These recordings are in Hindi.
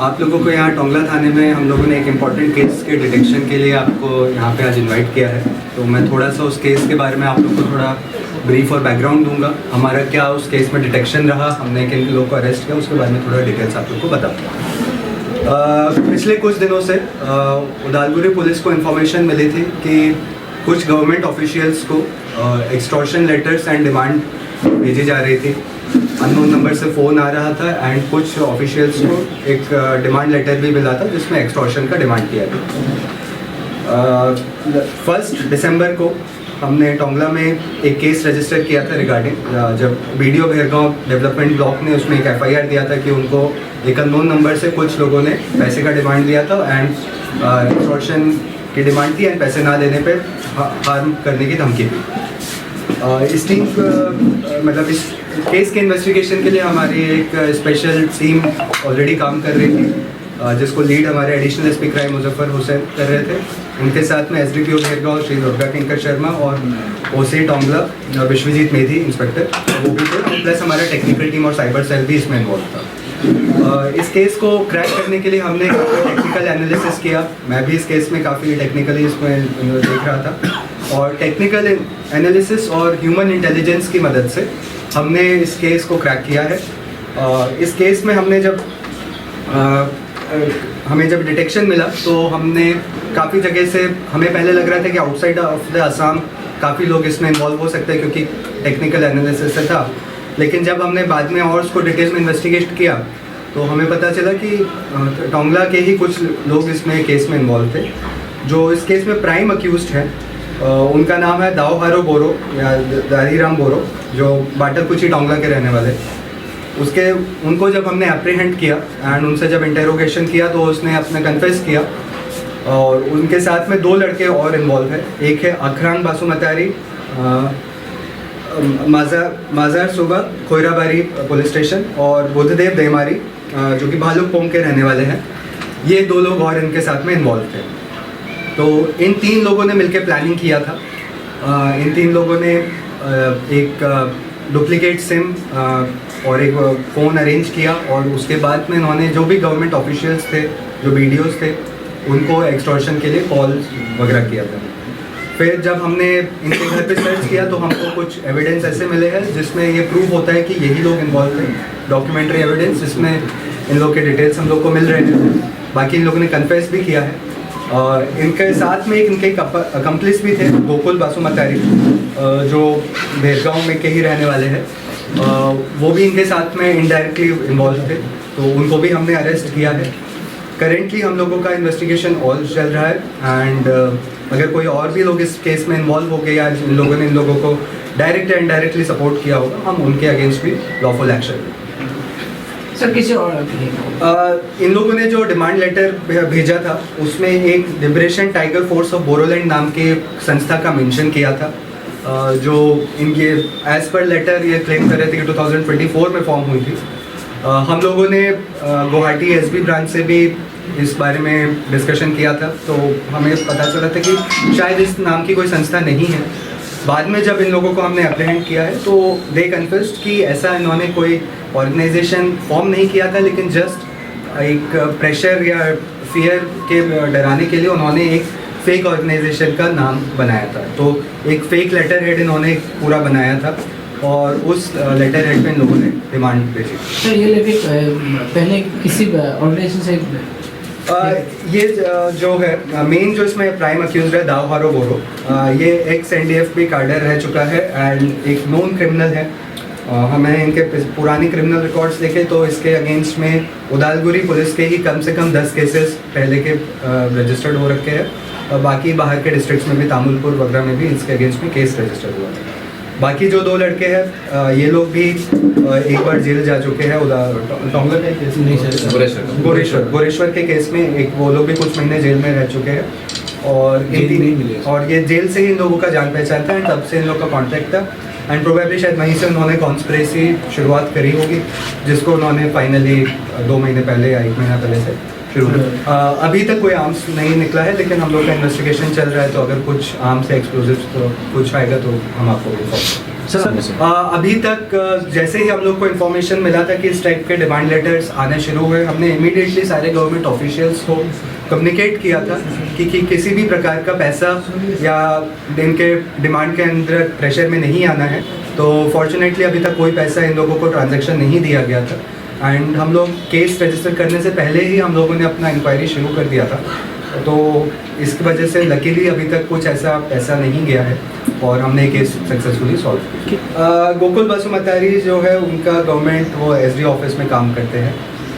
आप लोगों को यहाँ टोंगला थाने में हम लोगों ने एक इम्पॉर्टेंट केस के डिटेक्शन के लिए आपको यहाँ पे आज इनवाइट किया है। तो मैं थोड़ा सा उस केस के बारे में आप लोग को थोड़ा ब्रीफ और बैकग्राउंड दूंगा। हमारा क्या उस केस में डिटेक्शन रहा, हमने किन लोगों को अरेस्ट किया, उसके बारे में थोड़ा डिटेल्स आप लोग को बताऊँगा। पिछले कुछ दिनों से उदालगुरी पुलिस को इन्फॉर्मेशन मिली थी कि कुछ गवर्नमेंट ऑफिशियल्स को एक्सटॉर्शन लेटर्स एंड डिमांड भेजी जा रही थी। अननोन नंबर से फ़ोन आ रहा था एंड कुछ ऑफिशियल्स को एक डिमांड लेटर भी मिला था जिसमें एक्सटॉर्शन का डिमांड किया गया। 1 दिसंबर को हमने टोंगला में एक केस रजिस्टर किया था रिगार्डिंग जब बीडीओ भैरगांव डेवलपमेंट ब्लॉक ने उसमें एक एफआईआर दिया था कि उनको एक अननोन नंबर से कुछ लोगों ने पैसे का डिमांड दिया था एंड एक्सटॉर्शन की डिमांड थी एंड पैसे ना देने पे हार्म करने की धमकी दी। इस टीम मतलब इस केस के इन्वेस्टिगेशन के लिए हमारी एक स्पेशल टीम ऑलरेडी काम कर रही थी जिसको लीड हमारे additional SP crime Muzaffar Hussain कर रहे थे। उनके साथ में एसडीपीओ भैरगांव श्री दुर्गा किंकर शर्मा और ओसी टोंगला विश्वजीत मेधी इंस्पेक्टर वो भी थे, प्लस हमारा टेक्निकल टीम और साइबर सेल भी इसमें इन्वॉल्व था। इस केस को क्रैक करने के लिए हमने टेक्निकल एनालिसिस किया। मैं भी इस केस में काफ़ी टेक्निकली इसमें देख रहा था और टेक्निकल एनालिसिस और ह्यूमन इंटेलिजेंस की मदद से हमने इस केस को क्रैक किया है। इस केस में हमने जब हमें जब डिटेक्शन मिला तो हमने काफ़ी जगह से हमें पहले लग रहा था कि आउटसाइड ऑफ द असम काफ़ी लोग इसमें इन्वॉल्व हो सकते हैं क्योंकि टेक्निकल एनालिसिस से था, लेकिन जब हमने बाद में और उसको डिटेल में इन्वेस्टिगेट किया तो हमें पता चला कि टोंगला के ही कुछ लोग इसमें केस में इन्वॉल्व थे। जो इस केस में प्राइम अक्यूज्ड हैं उनका नाम है दाओहारो बोरो या दारीराम बोरो, जो बाटरकुची टोंगला के रहने वाले। उनको जब हमने अप्रीहेंड किया एंड उनसे जब इंटेरोगेशन किया तो उसने अपने कन्फेस किया और उनके साथ में 2 लड़के और इन्वॉल्व है। एक है अखरांग बासुमतारी माजार सुबह खोयराबारी पुलिस स्टेशन और बुद्धदेव देमारी जो कि भालुकपोंग के रहने वाले हैं। ये 2 लोग और इनके साथ में इन्वॉल्व थे। तो इन 3 लोगों ने मिलकर प्लानिंग किया था। इन 3 लोगों ने एक डुप्लीकेट सिम और एक फ़ोन अरेंज किया और उसके बाद में इन्होंने जो भी गवर्नमेंट ऑफिशियल्स थे, जो बीडीओज थे, उनको एक्सटॉर्शन के लिए कॉल वगैरह किया था। फिर जब हमने इनके घर पे सर्च किया तो हमको कुछ एविडेंस ऐसे मिले हैं जिसमें ये प्रूव होता है कि यही लोग इन्वॉल्व थे। डॉक्यूमेंट्री एविडेंस जिसमें इन लोग के डिटेल्स हम लोग को मिल रहे हैं। बाकी इन लोगों ने कन्फेस भी किया है और इनके साथ में इनके अकम्प्लिस भी थे, गोकुल बासुमतारी जो भैरगांव में के ही रहने वाले हैं। वो भी इनके साथ में इनडायरेक्टली इन्वॉल्व थे, तो उनको भी हमने अरेस्ट किया है। करेंटली हम लोगों का इन्वेस्टिगेशन ऑल चल रहा है एंड अगर कोई और भी लोग इस केस में इन्वॉल्व हो गए या इन लोगों ने इन लोगों को डायरेक्ट या इनडायरेक्टली सपोर्ट किया होगा, हम उनके अगेंस्ट भी लॉफुल एक्शन। सर किसी और इन लोगों ने जो डिमांड लेटर भेजा था उसमें एक liberation tiger force of Bodoland नाम के संस्था का मेंशन किया था, जो इनके एज पर लेटर ये क्लेम कर रहे थे कि 2024 में फॉर्म हुई थी। हम लोगों ने गुवाहाटी एसबी ब्रांच से भी इस बारे में डिस्कशन किया था, तो हमें पता चला था कि शायद इस नाम की कोई संस्था नहीं है। बाद में जब इन लोगों को हमने अप्रीहेंड किया है तो दे कन्फेस्ड कि ऐसा इन्होंने कोई ऑर्गेनाइजेशन फॉर्म नहीं किया था, लेकिन जस्ट एक प्रेशर या फियर के डराने के लिए उन्होंने एक फेक ऑर्गेनाइजेशन का नाम बनाया था। तो एक फेक लेटर हेड इन्होंने पूरा बनाया था और उस लेटर हेड पे इन लोगों ने डिमांड भेजी। सर ये लेके पहले किसी ऑर्गेनाइजेशन से ये जो है मेन जो इसमें प्राइम अक्यूज्ड है दाओहारो बोरो, ये एक्स एनडीएफबी कार्डर रह चुका है एंड एक नोन क्रिमिनल है। हमें इनके पुरानी क्रिमिनल रिकॉर्ड्स देखे तो इसके अगेंस्ट में उदालगुरी पुलिस के ही कम से कम 10 केसेस पहले के रजिस्टर्ड हो रखे हैं और बाकी बाहर के डिस्ट्रिक्ट्स में भी तामुलपुर वगैरह में भी इसके अगेंस्ट में केस रजिस्टर्ड हुआ है। बाकी जो 2 लड़के हैं ये लोग भी एक बार जेल जा चुके हैं। टोंगला के केस में गोरेश्वर के केस में एक वो लोग भी कुछ महीने जेल में रह चुके हैं और ये जेल से ही इन लोगों का जान पहचान था एंड तब से इन लोग का कॉन्टैक्ट था एंड प्रोबेबली शायद वहीं से उन्होंने कॉन्स्पिरेसी शुरुआत करी होगी, जिसको उन्होंने फाइनली 2 महीने पहले या 1 महीना पहले से शुरू किया। अभी तक कोई आर्म्स नहीं निकला है, लेकिन हम लोग का इन्वेस्टिगेशन चल रहा है, तो अगर कुछ आर्म्स या एक्सप्लोजिव्स तो कुछ आएगा तो हम आपको इन्फॉर्म। अभी तक जैसे ही हम लोग को इन्फॉर्मेशन मिला था कि इस टाइप के डिमांड लेटर्स आने शुरू हुए, हमने इमीडिएटली सारे गवर्नमेंट ऑफिशियल्स को कम्युनिकेट किया था कि किसी भी प्रकार का पैसा या इनके डिमांड के अंदर प्रेशर में नहीं आना है। तो फॉर्चुनेटली अभी तक कोई पैसा इन लोगों को ट्रांजैक्शन नहीं दिया गया था, एंड हम लोग केस रजिस्टर करने से पहले ही हम लोगों ने अपना इंक्वायरी शुरू कर दिया था। तो इसकी वजह से लकीली अभी तक कुछ ऐसा पैसा नहीं गया है और हमने केस सक्सेसफुली सॉल्व किया। गोकुल बसुमतारी जो है उनका गवर्नमेंट वो एसडी ऑफिस में काम करते हैं।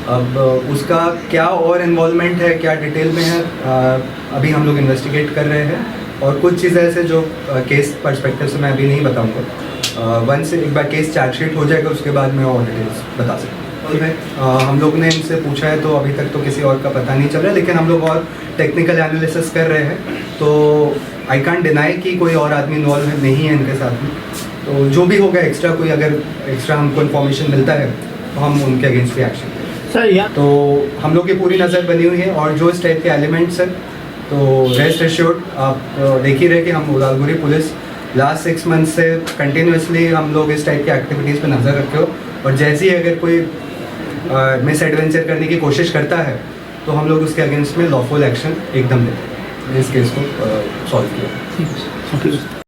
अब उसका क्या और इन्वॉल्वमेंट है, क्या डिटेल में है, अभी हम लोग इन्वेस्टिगेट कर रहे हैं, और कुछ चीज़ें ऐसे जो केस पर्सपेक्टिव से मैं अभी नहीं बताऊंगा। वंस एक बार केस चार्जशीट हो जाएगा उसके बाद मैं और डिटेल्स बता सकता हूँ। हम लोग ने इनसे पूछा है तो अभी तक तो किसी और का पता नहीं चल रहा है, लेकिन हम लोग और टेक्निकल एनालिसिस कर रहे हैं, तो आई कांट डिनाई कि कोई और आदमी इन्वॉल्व नहीं है इनके साथ में। तो जो भी होगा एक्स्ट्रा, कोई अगर एक्स्ट्रा हमको इन्फॉर्मेशन मिलता है तो हम उनके अगेंस्ट भी एक्शन करेंगे सर। तो हम लोग की पूरी नज़र बनी हुई है, और जो इस टाइप के एलिमेंट्स हैं तो रेस्ट एश्योर्ड आप देख ही रहे कि हम उदालगुरी पुलिस लास्ट 6 मंथ से कंटिन्यूसली हम लोग इस टाइप की एक्टिविटीज़ पे नज़र रखे हो, और जैसे ही अगर कोई मिस एडवेंचर करने की कोशिश करता है तो हम लोग उसके अगेंस्ट में लॉफुल एक्शन एकदम लेते हैं। इस केस को सॉल्व किया।